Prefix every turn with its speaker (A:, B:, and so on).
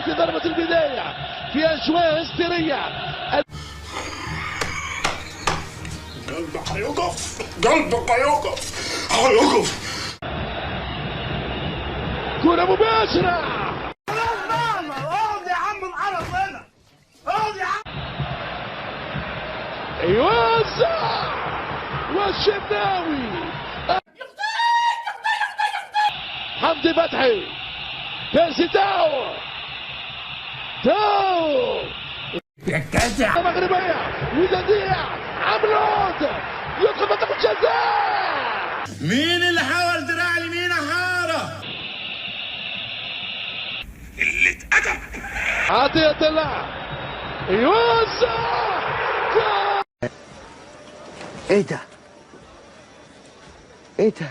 A: في ضربة البداية في أجواء هستيرية.
B: قلبك هيقف، قلبك هيقف.
A: كرة مباشرة.
B: اقعد يا عم العرب هنا، اقعد يا عم.
A: يوزع والشناوي حمدي فتحي بيرسي تاو
B: يا كذا
A: مغربية وديع عمرود يدخل منطقة الجزاء.
B: مين اللي حاول دراع اليمين يا حاره؟ اللي اتأدب.
A: عطية الله يوزع.
C: ايه ده؟